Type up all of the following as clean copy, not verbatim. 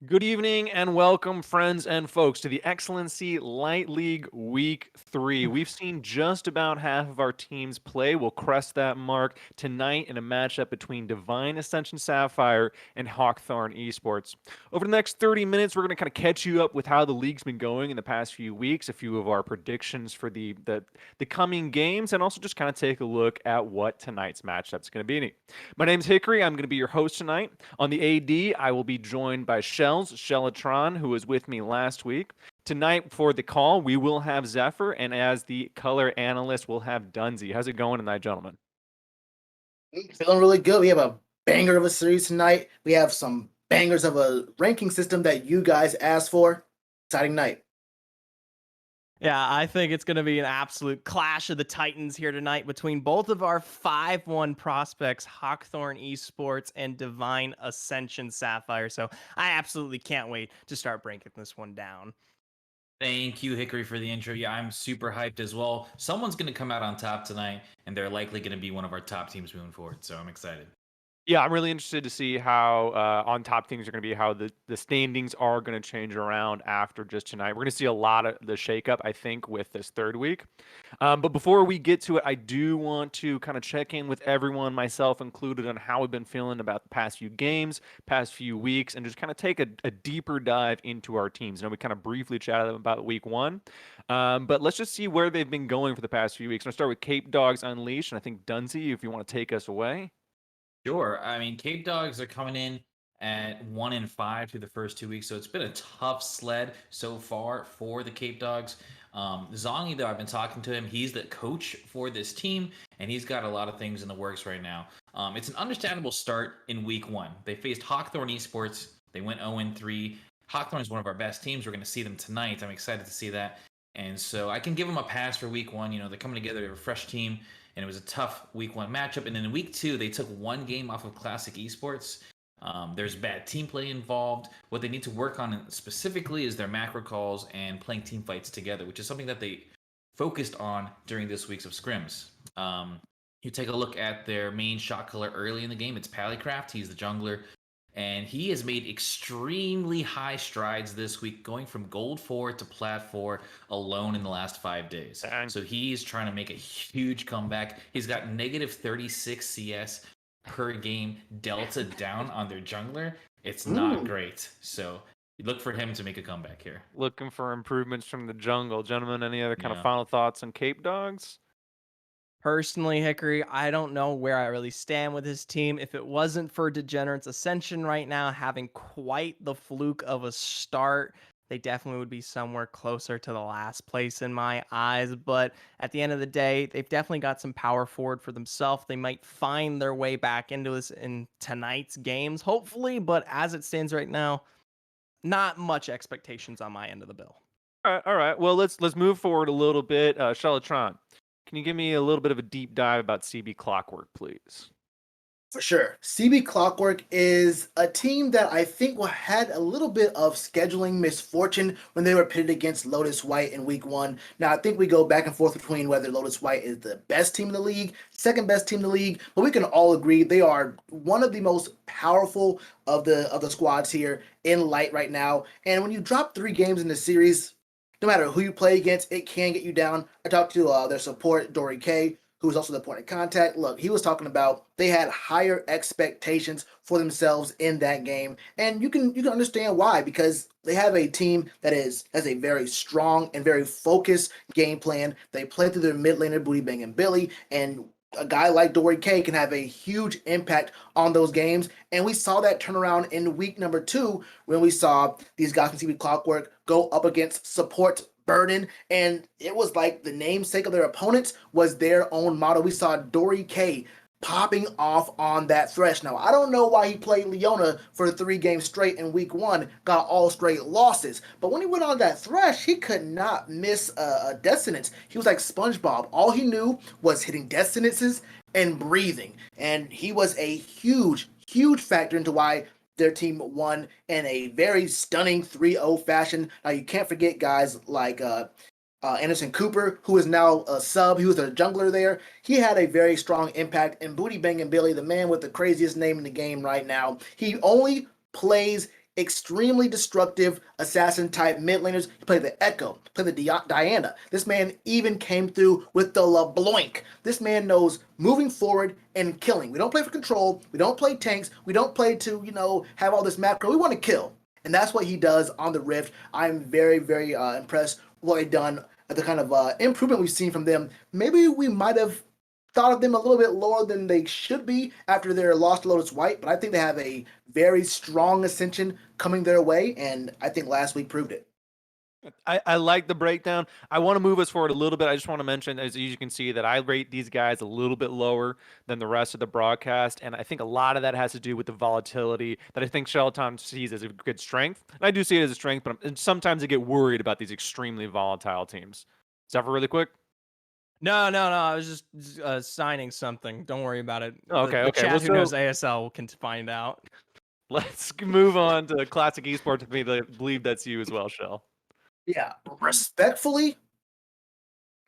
Good evening and welcome, friends and folks, to the Excellency Light League Week 3. We've seen just about half of our teams play. We'll crest that mark tonight in a matchup between Divine Ascension Sapphire and Hawkthorne Esports. Over the next 30 minutes, we're going to kind of catch you up with how the league's been going in the past few weeks, a few of our predictions for the coming games, and also just kind of take a look at what tonight's matchup's going to be. My name's Hickory. I'm going to be your host tonight. On the AD, I will be joined by Shellatron, who was with me last week. Tonight for the call, we will have Zephyr, and as the color analyst, we'll have Dunsey. How's it going tonight, gentlemen? Feeling really good. We have a banger of a series tonight. We have some bangers of a ranking system that you guys asked for. Exciting night. Yeah, I think it's going to be an absolute clash of the Titans here tonight between both of our 5-1 prospects, Hawkthorne Esports and Divine Ascension Sapphire. So I absolutely can't wait to start breaking this one down. Thank you, Hickory, for the intro. Yeah, I'm super hyped as well. Someone's going to come out on top tonight, and they're likely going to be one of our top teams moving forward. So I'm excited. Yeah, I'm really interested to see how on top things are going to be, how the standings are going to change around after just tonight. We're going to see a lot of the shakeup, I think, with this third week. But before we get to it, I do want to kind of check in with everyone, myself included, on how we've been feeling about the past few games, past few weeks, and just kind of take a deeper dive into our teams. I know we kind of briefly chatted about week one, but let's just see where they've been going for the past few weeks. I'm going to start with Cape Dogs Unleashed, and I think Dunsey, if you want to take us away. Sure. I mean, Cape Dogs are coming in at 1-5 through the first 2 weeks, so it's been a tough sled so far for the Cape Dogs. Zongi, though, I've been talking to him. He's the coach for this team, and he's got a lot of things in the works right now. It's an understandable start in week one. They faced Hawkthorne Esports. They went 0-3. Hawkthorne is one of our best teams. We're going to see them tonight. I'm excited to see that. And so I can give them a pass for week one. You know, they're coming together, they're a fresh team, and it was a tough week one matchup. And then in week two, they took one game off of Classic Esports. There's bad team play involved. What they need to work on specifically is their macro calls and playing team fights together, which is something that they focused on during this week's of scrims. You take a look at their main shot caller early in the game. It's Pallycraft. He's the jungler. And he has made extremely high strides this week, going from gold 4 to plat 4 alone in the last 5 days. Dang. So he's trying to make a huge comeback. He's got negative 36 CS per game delta down on their jungler. It's not great. So look for him to make a comeback here. Looking for improvements from the jungle. Gentlemen, any other kind of Yeah. final thoughts on Cape Dogs? Personally, Hickory, I don't know where I really stand with his team. If it wasn't for Degenerate's Ascension right now having quite the fluke of a start, they definitely would be somewhere closer to the last place in my eyes. But at the end of the day, they've definitely got some power forward for themselves. They might find their way back into this in tonight's games, hopefully. But as it stands right now, not much expectations on my end of the bill. All right. Well, let's move forward a little bit. Shellatron, can you give me a little bit of a deep dive about CB Clockwork, please? For sure. CB Clockwork is a team that I think had a little bit of scheduling misfortune when they were pitted against Lotus White in week one. Now, I think we go back and forth between whether Lotus White is the best team in the league, second best team in the league, but we can all agree they are one of the most powerful of the squads here in Light right now. And when you drop 3 games in the series, no matter who you play against, it can get you down. I talked to their support, Dory K, who was also the point of contact. Look, he was talking about they had higher expectations for themselves in that game, and you can understand why, because they have a team that has a very strong and very focused game plan. They play through their mid laner, Booty Bang and Billy, and a guy like Dory K can have a huge impact on those games. And we saw that turnaround in week number 2 when we saw these guys from CB Clockwork go up against support Burden, and it was like the namesake of their opponents was their own model. We saw Dory K popping off on that Thresh. Now, I don't know why he played Leona for 3 games straight in week 1, got all straight losses. But when he went on that Thresh, he could not miss a death sentence. He was like SpongeBob. All he knew was hitting death sentences and breathing. And he was a huge, huge factor into why their team won in a very stunning 3-0 fashion. Now, you can't forget guys like Anderson Cooper, who is now a sub. He was a jungler there. He had a very strong impact. And Booty Bang and Billy, the man with the craziest name in the game right now, he only plays extremely destructive assassin type mid laners. He played the Echo, he played the Diana. This man even came through with the LeBlanc. This man knows moving forward and killing. We don't play for control. We don't play tanks. We don't play to, have all this macro. We want to kill. And that's what he does on the Rift. I'm very, very impressed with what they've done, the kind of improvement we've seen from them. Maybe we might have thought of them a little bit lower than they should be after their loss to Lotus White, but I think they have a very strong Ascension coming their way, and I think last week proved it. I like the breakdown. I want to move us forward a little bit. I just want to mention, as you can see, that I rate these guys a little bit lower than the rest of the broadcast, and I think a lot of that has to do with the volatility that I think Shelton sees as a good strength. And I do see it as a strength, but sometimes I get worried about these extremely volatile teams. Zephyr, really quick. No. I was just signing something. Don't worry about it. Okay, The okay. chat Well, who knows ASL can find out. Let's move on to Classic Esports. I believe that's you as well, Shell. Yeah, respectfully,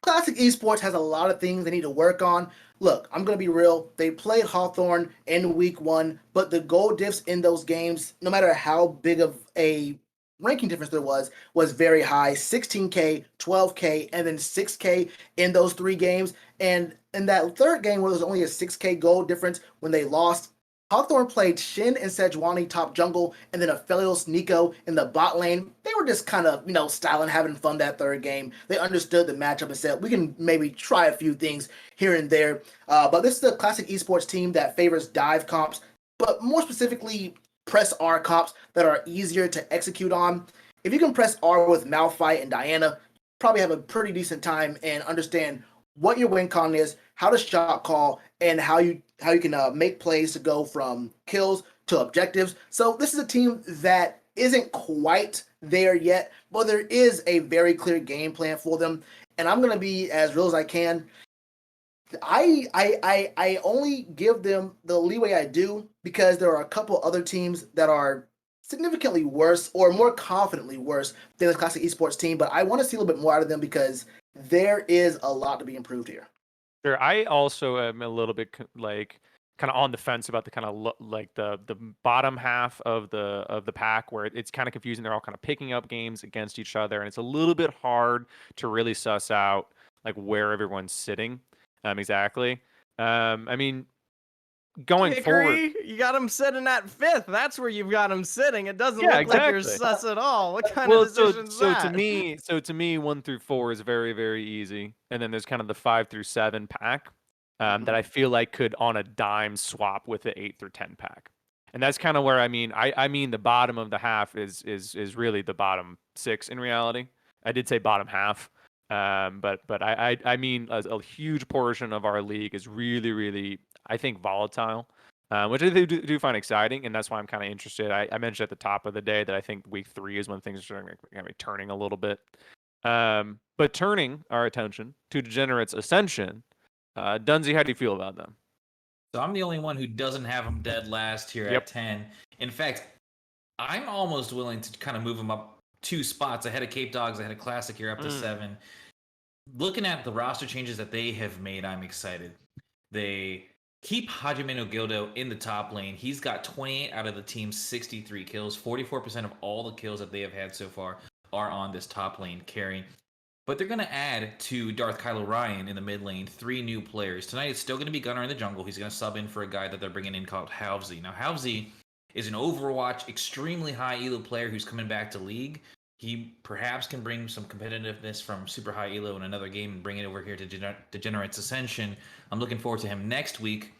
Classic Esports has a lot of things they need to work on. Look, I'm going to be real. They played Hawthorne in week 1, but the goal diffs in those games, no matter how big of a ranking difference there was very high. 16K, 12K, and then 6K in those 3 games. And in that third game where there was only a 6K goal difference when they lost, Hawthorne played Shin and Sejuani top jungle, and then Aphelios Nico in the bot lane. They were just kind of, styling, having fun that third game. They understood the matchup and said, we can maybe try a few things here and there. But this is a Classic Esports team that favors dive comps, but more specifically, press R comps that are easier to execute on. If you can press R with Malphite and Diana, probably have a pretty decent time and understand what your win con is, how to shot call, and how you can make plays to go from kills to objectives. So this is a team that isn't quite there yet, but there is a very clear game plan for them. And I'm gonna be as real as I can. I only give them the leeway I do because there are a couple other teams that are significantly worse or more confidently worse than the Classic Esports team, but I want to see a little bit more out of them because there is a lot to be improved here. Sure. I also am a little bit kind of on the fence about the kind of like the bottom half of the pack where it's kind of confusing. They're all kind of picking up games against each other, and it's a little bit hard to really suss out like where everyone's sitting exactly. I mean, going forward, Hickory, you got him sitting at 5th. That's where you've got him sitting. It doesn't Yeah, look like you're exactly. sus at all. What kind well, of decision is that? to me, 1 through 4 is very, very easy, and then there's kind of the 5 through 7 pack that I feel like could on a dime swap with the 8 through 10 pack, and that's kind of where I mean the bottom of the half is really the bottom 6 in reality. I did say bottom half, but I mean a huge portion of our league is really, really, I think, volatile. Which I do find exciting, and that's why I'm kind of interested. I mentioned at the top of the day that I think week 3 is when things are going to be turning a little bit. But turning our attention to Degenerates Ascension, Dunzy, how do you feel about them? So I'm the only one who doesn't have them dead last here Yep. at 10. In fact, I'm almost willing to kind of move them up 2 spots ahead of Cape Dogs, ahead of Classic here, up to 7. Looking at the roster changes that they have made, I'm excited. They keep Hajime no Gildo in the top lane. He's got 28 out of the team's 63 kills. 44% of all the kills that they have had so far are on this top lane carrying. But they're going to add to Darth Kylo Ryan in the mid lane 3 new players. Tonight it's still going to be Gunnar in the jungle. He's going to sub in for a guy that they're bringing in called Halvzy. Now, Halvzy is an Overwatch extremely high elo player who's coming back to League. He perhaps can bring some competitiveness from super high elo in another game and bring it over here to Degenerates Ascension. I'm looking forward to him next week.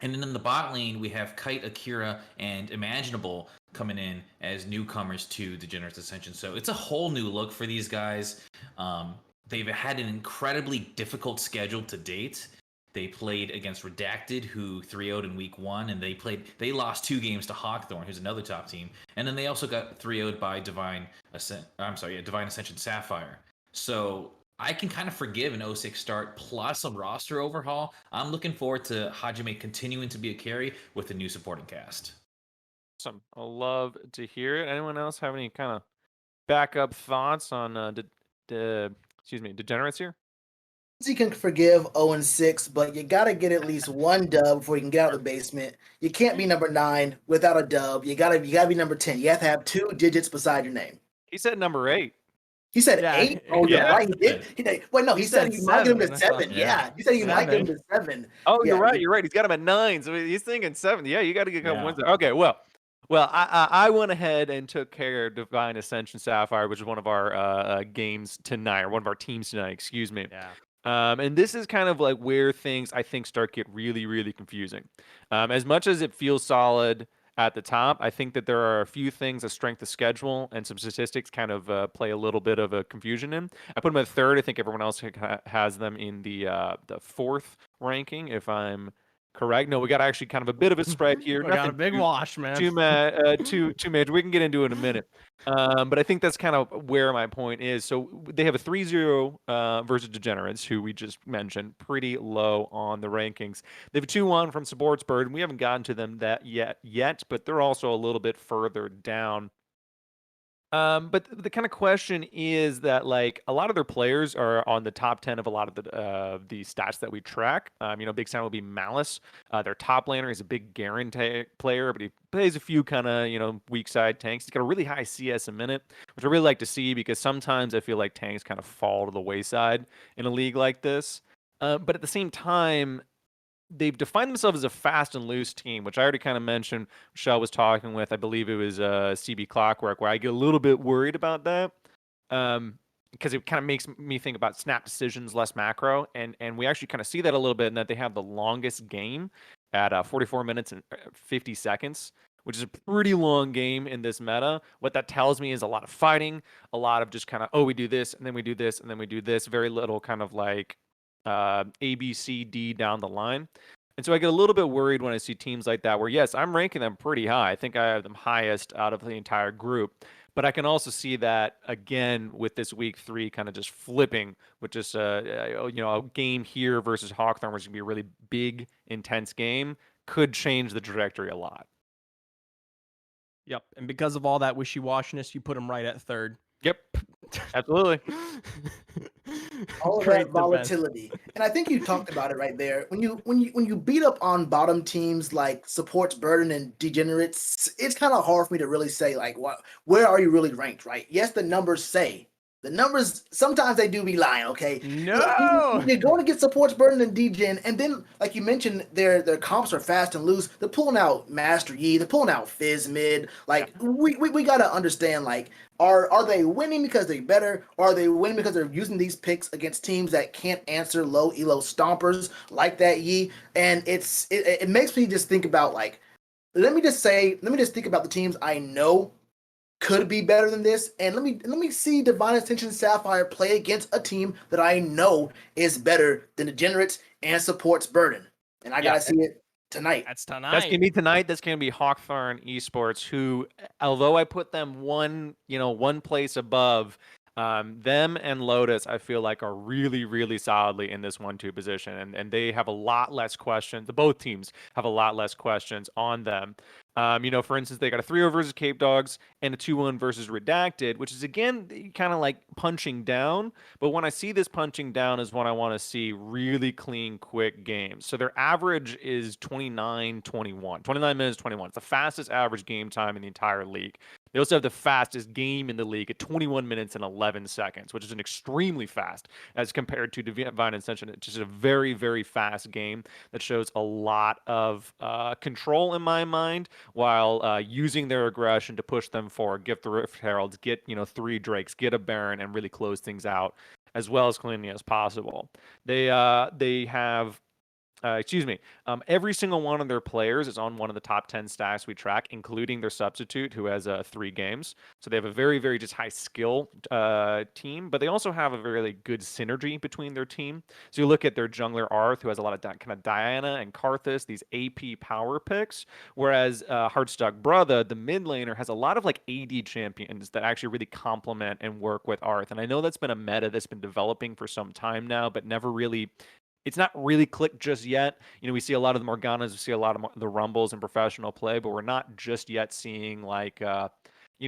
And then in the bot lane, we have Kite, Akira, and Imaginable coming in as newcomers to Degenerates Ascension. So it's a whole new look for these guys. They've had an incredibly difficult schedule to date. They played against Redacted, who 3-0'd in week 1, and they lost 2 games to Hawkthorne, who's another top team. And then they also got 3-0'd by Divine Ascension Sapphire. So I can kind of forgive an 06 start plus a roster overhaul. I'm looking forward to Hajime continuing to be a carry with a new supporting cast. Awesome. I'll love to hear it. Anyone else have any kind of backup thoughts on Degenerates here? You can forgive 0-6, but you got to get at least one dub before you can get out of the basement. You can't be number 9 without a dub. You gotta be number 10. You have to have 2 digits beside your name. He said number 8. He said Yeah, 8. Oh, you're Yeah. right. He did. Wait, no, he he said said you might get him 7. to I thought 7. Yeah. Yeah, he said you might get him 7. to 7. Oh, Yeah, you're right. You're right. He's got him at 9, so he's thinking 7. Yeah, you got to get a couple Yeah. wins there. Okay, well, I went ahead and took care of Divine Ascension Sapphire, which is one of our games tonight, or one of our teams tonight. Excuse me. Yeah. And this is kind of like where things I think start get really, really confusing. As much as it feels solid at the top, I think that there are a few things, a strength of schedule and some statistics kind of play a little bit of a confusion in. I put them at third. I think everyone else has them in the fourth ranking, if I'm correct. No, we got actually kind of a bit of a spread here. We got a Nothing big wash, man. too major. We can get into it in a minute. But I think that's kind of where my point is. So they have a 3-0 versus Degenerates, who we just mentioned, pretty low on the rankings. They have a 2-1 from Sportsbird, and we haven't gotten to them that yet, but they're also a little bit further down. But the kind of question is that like a lot of their players are on the top 10 of a lot of the stats that we track. Big Sound will be Malice. Their top laner is a big guarantee player, but he plays a few kind of weak side tanks. He's got a really high CS a minute, which I really like to see because sometimes I feel like tanks kind of fall to the wayside in a league like this. But at the same time, they've defined themselves as a fast and loose team, which I already kind of mentioned. Michelle was talking with, I believe it was CB Clockwork, where I get a little bit worried about that, because it kind of makes me think about snap decisions, less macro, and we actually kind of see that a little bit in that they have the longest game at 44 minutes and 50 seconds. Which is a pretty long game in this meta. What that tells me is a lot of fighting, a lot of just kind of, we do this, and then we do this, and then we do this. Very little kind of like A, B, C, D down the line. And so I get a little bit worried when I see teams like that where, yes, I'm ranking them pretty high. I think I have them highest out of the entire group. But I can also see that, again, with this week 3 kind of just flipping with just a game here versus Hawkthorne, which is going to be a really big, intense game, could change the trajectory a lot. Yep. And because of all that wishy-washiness, you put him right at third. Yep, absolutely. all of Great that volatility. And I think you talked about it right there. When you beat up on bottom teams like Supports, Burden, and Degenerates, it's kind of hard for me to really say like where are you really ranked, right? Yes, the numbers say. The numbers sometimes they do be lying, okay? No! You're going to get Supports, Burden, and Degen, and then like you mentioned, their comps are fast and loose. They're pulling out Master Yi, they're pulling out Fizz mid. Like we gotta understand like are they winning because they're better, or are they winning because they're using these picks against teams that can't answer low elo stompers like that Yi? And it makes me just think about like let me just think about the teams I know could be better than this, and let me see Divine Ascension Sapphire play against a team that I know is better than Degenerates and Supports Burden, and I gotta see it tonight. That's tonight. That's gonna be tonight. That's gonna be Hawkthorne Esports, who, although I put them one place above, them and Lotus, I feel like are really, really solidly in this 1-2 position, and they have a lot less questions. Both teams have a lot less questions on them. For instance, they got a 3-0 versus Cape Dogs and a 2-1 versus Redacted, which is again kind of like punching down. But when I see this punching down is when I want to see really clean, quick games. So their average is 29-21, 29 minutes 21. It's the fastest average game time in the entire league. They also have the fastest game in the league at 21 minutes and 11 seconds, which is an extremely fast as compared to Divine Ascension. It's just a very, very fast game that shows a lot of control in my mind, while using their aggression to push them forward, get the Rift Heralds, get 3 Drakes, get a Baron, and really close things out as well as cleanly as possible. They have every single one of their players is on one of the top 10 stacks we track, including their substitute, who has 3 games. So they have a very, very just high skill team, but they also have a very good synergy between their team. So you look at their jungler Arth, who has a lot of kind of Diana and Karthus, these AP power picks, whereas Heartstock Brother, the mid laner, has a lot of AD champions that actually really complement and work with Arth. And I know that's been a meta that's been developing for some time now, but never really it's not really clicked just yet. We see a lot of the Morganas, we see a lot of the Rumbles in professional play, but we're not just yet seeing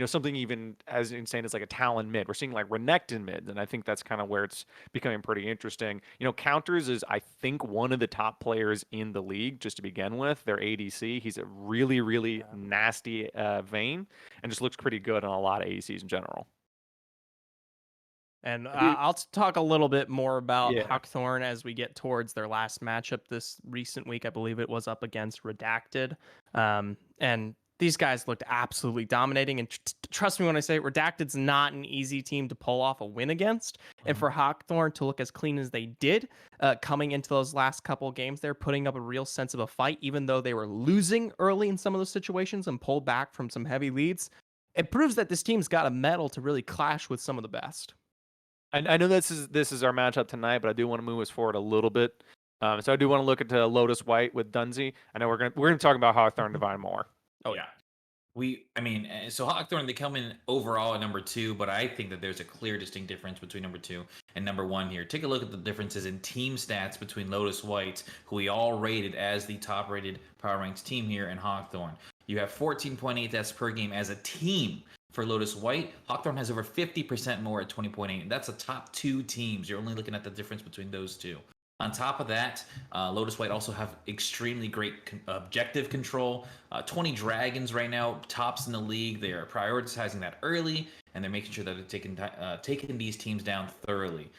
something even as insane as like a Talon mid. We're seeing like Renekton mid, and I think that's kind of where it's becoming pretty interesting. Counters is, I think, one of the top players in the league just to begin with. Their ADC, he's a really, really nasty Vayne, and just looks pretty good on a lot of ADCs in general. And Have you- I'll talk a little bit more about Yeah. Hawkthorne as we get towards their last matchup this recent week. I believe it was up against Redacted. And these guys looked absolutely dominating. And trust me when I say Redacted's not an easy team to pull off a win against. And for Hawkthorne to look as clean as they did coming into those last couple games, they're putting up a real sense of a fight, even though they were losing early in some of those situations and pulled back from some heavy leads. It proves that this team's got a mettle to really clash with some of the best. I know this is our matchup tonight, but I do want to move us forward a little bit. So I do want to look at Lotus White with Dunzi. I know we're gonna talk about Hawthorne Divine more. Oh yeah. So Hawkthorne, they come in overall at number 2, but I think that there's a clear distinct difference between number 2 and number 1 here. Take a look at the differences in team stats between Lotus White, who we all rated as the top rated power ranked team here, and Hawkthorne. You have 14.8 deaths per game as a team for Lotus White. Hawkthorne has over 50% more at 20.8. That's the top 2 teams. You're only looking at the difference between those two. On top of that, Lotus White also have extremely great objective control. 20 dragons right now, tops in the league. They are prioritizing that early, and they're making sure that they're taking these teams down thoroughly.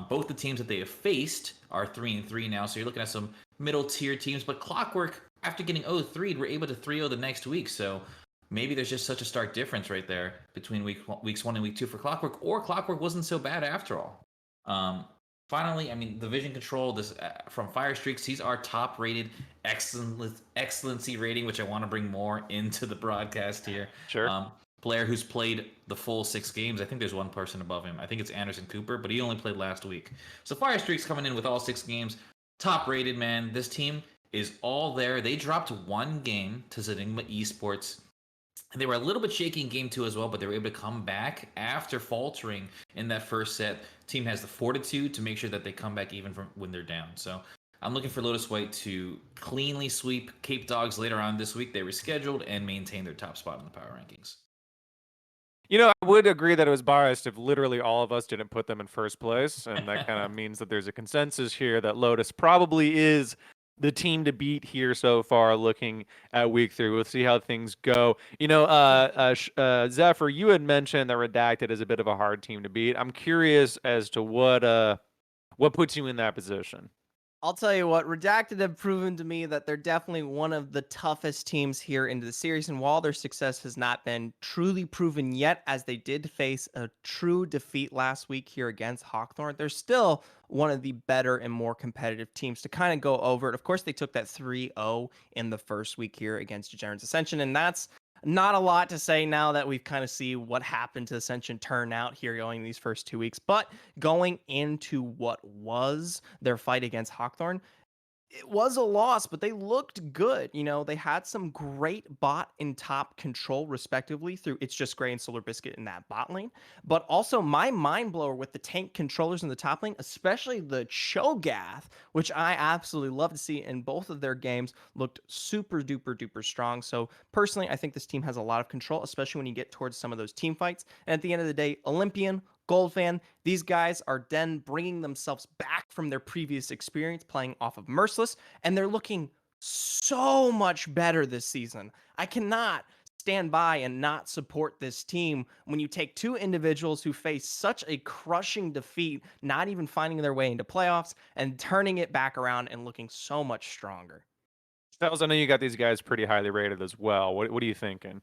Both the teams that they have faced are 3-3 now, so you're looking at some middle tier teams. But Clockwork, after getting 0-3'd, were able to 3-0 the next week. So maybe there's just such a stark difference right there between weeks 1 and week 2 for Clockwork, or Clockwork wasn't so bad after all. Finally, I mean, the vision control from Fire Streaks, he's our top-rated excellency rating, which I want to bring more into the broadcast here. Sure. Player who's played the full 6 games. I think there's one person above him. I think it's Anderson Cooper, but he only played last week. So Fire Streaks coming in with all 6 games. Top-rated, man. This team is all there. They dropped 1 game to Zenigma Esports. They were a little bit shaky in game 2 as well, but they were able to come back after faltering in that first set. Team has the fortitude to make sure that they come back even from when they're down. So I'm looking for Lotus White to cleanly sweep Cape Dogs later on this week. They rescheduled and maintain their top spot in the power rankings. I would agree that it was biased if literally all of us didn't put them in first place, and that kind of means that there's a consensus here that Lotus probably is the team to beat here so far, looking at week 3. We'll see how things go. Zephyr, you had mentioned that Redacted is a bit of a hard team to beat. I'm curious as to what puts you in that position. I'll tell you what, Redacted have proven to me that they're definitely one of the toughest teams here into the series. And while their success has not been truly proven yet, as they did face a true defeat last week here against Hawkthorne, they're still one of the better and more competitive teams to kind of go over it. Of course, they took that 3-0 in the first week here against Degenerates Ascension, and that's not a lot to say now that we've kind of see what happened to Ascension turn out here going these first 2 weeks. But going into what was their fight against Hawkthorne, it was a loss, but they looked good. They had some great bot and top control, respectively, through It's Just Gray and Solar Biscuit in that bot lane. But also, my mind blower with the tank controllers in the top lane, especially the Cho'Gath, which I absolutely love to see in both of their games, looked super duper duper strong. So, personally, I think this team has a lot of control, especially when you get towards some of those team fights. And at the end of the day, Olympian, Gold fan, these guys are then bringing themselves back from their previous experience playing off of Merciless, and they're looking so much better this season. I cannot stand by and not support this team when you take 2 individuals who face such a crushing defeat, not even finding their way into playoffs, and turning it back around and looking so much stronger. Fellas, I know you got these guys pretty highly rated as well. What are you thinking?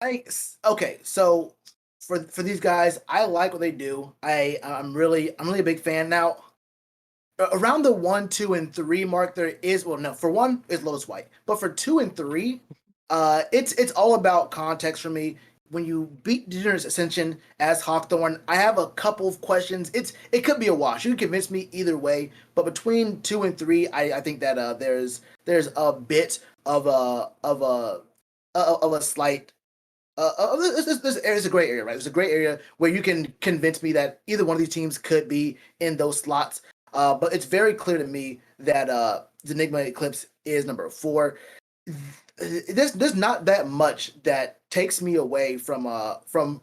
Okay, so for these guys, I like what they do. I'm really a big fan now. Around the 1, 2, and 3 mark, there is for 1 is Lotus White, but for 2 and 3, it's all about context for me. When you beat Degenerates Ascension as Hawkthorne, I have a couple of questions. It could be a wash. You can convince me either way, but between 2 and 3, I think that there's a bit of a slight. This area is a gray area, right? There's a gray area where you can convince me that either one of these teams could be in those slots. But it's very clear to me that Zenigma Eclipse is number 4. there's not that much that takes me away from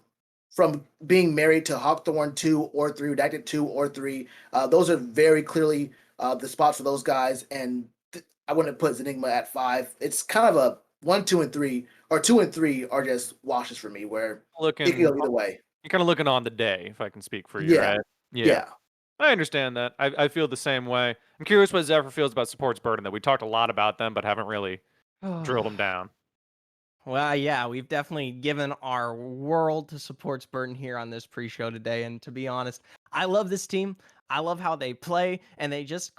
being married to Hawkthorne 2 or 3, Redacted 2 or 3. Those are very clearly the spots for those guys, and I wouldn't put Zenigma at 5. It's kind of a 1, 2, and 3, or 2 and 3 are just washes for me, where it can Looking, go either way. you're kind of looking on the day, if I can speak for you, Yeah, right? Yeah. yeah. I understand that. I feel the same way. I'm curious what Zephyr feels about Supports Burden, that we talked a lot about them, but haven't really drilled them down. Well, yeah, we've definitely given our world to Supports Burden here on this pre-show today. And to be honest, I love this team. I love how they play, and they just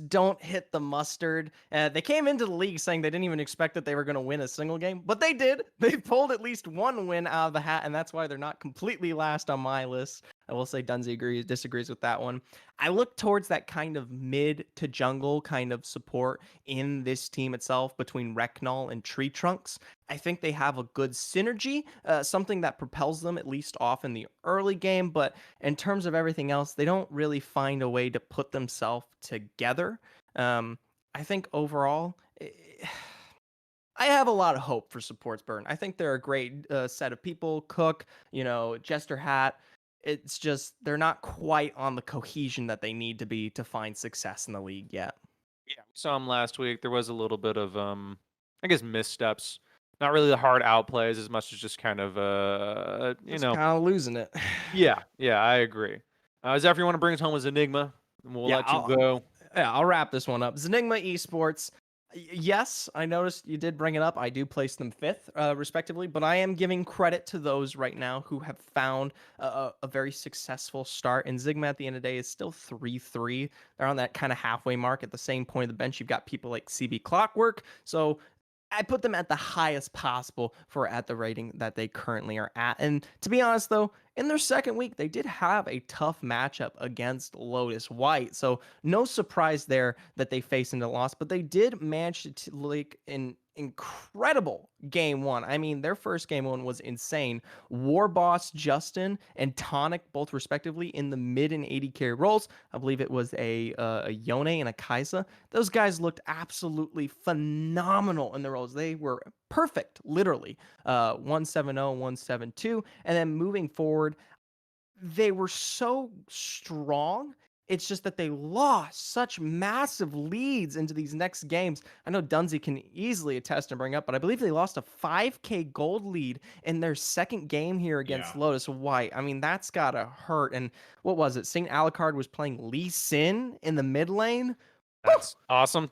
don't hit the mustard. They came into the league saying they didn't even expect that they were going to win a single game, but they did. They pulled at least one win out of the hat, and that's why they're not completely last on my list. I will say Dunsey disagrees with that one. I look towards that kind of mid to jungle kind of support in this team itself between Reknall and Tree Trunks. I think they have a good synergy, something that propels them at least off in the early game, but in terms of everything else, they don't really find a way to put themselves together. I think overall, I have a lot of hope for Supports Burn. I think they're a great set of people. Cook, Jester Hat. It's just they're not quite on the cohesion that they need to be to find success in the league yet. Yeah, we saw them last week. There was a little bit of I guess missteps. Not really the hard outplays as much as just kind of Just kind of losing it. yeah, I agree. Zephyr, you want to bring us home as Enigma? And we'll Yeah, let you go. I'll wrap this one up. Zenigma Esports. Yes, I noticed you did bring it up. I do place them fifth, respectively, but I am giving credit to those right now who have found a very successful start. And Zigma at the end of the day is still 3-3. They're on that kind of halfway mark. At the same point of the bench, you've got people like CB Clockwork. So I put them at the highest possible for at the rating that they currently are at. And to be honest, though, in their second week, they did have a tough matchup against Lotus White. So no surprise there that they faced into loss, but they did manage to like an incredible game one. I mean, their first game one was insane. War Boss Justin and Tonic, both respectively, in the mid and 80 carry roles. I believe it was a Yone and a Kaisa. Those guys looked absolutely phenomenal in the roles. They were perfect, literally. 170, 172. And then moving forward, they were so strong. It's just that they lost such massive leads into these next games. I know Dunsey can easily attest and bring up, but I believe they lost a 5K gold lead in their second game here against Lotus White. I mean, that's gotta hurt. And what was it? St. Alucard was playing Lee Sin in the mid lane. That's awesome.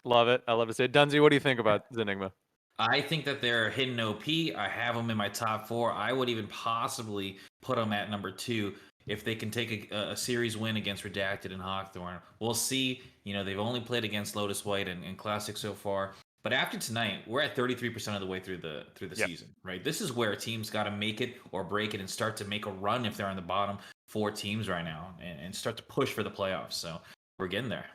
Love it. I love to say it. Dunsey, what do you think about Zenigma? I think that they're hidden OP. I have them in my top 4. I would even possibly put them at number 2 if they can take a series win against Redacted and Hawkthorne. We'll see. They've only played against Lotus White and Classic so far. But after tonight, we're at 33% of the way through the season, right? This is where a team's got to make it or break it and start to make a run if they're on the bottom 4 teams right now and start to push for the playoffs. So we're getting there.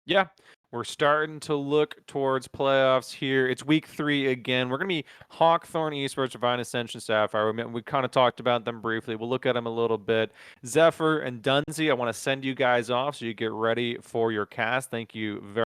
Yeah, we're starting to look towards playoffs here. It's week 3 again. We're going to be Hawkthorne Esports, Ascension, Sapphire. We kind of talked about them briefly. We'll look at them a little bit. Zephyr and Dunsey, I want to send you guys off so you get ready for your cast. Thank you very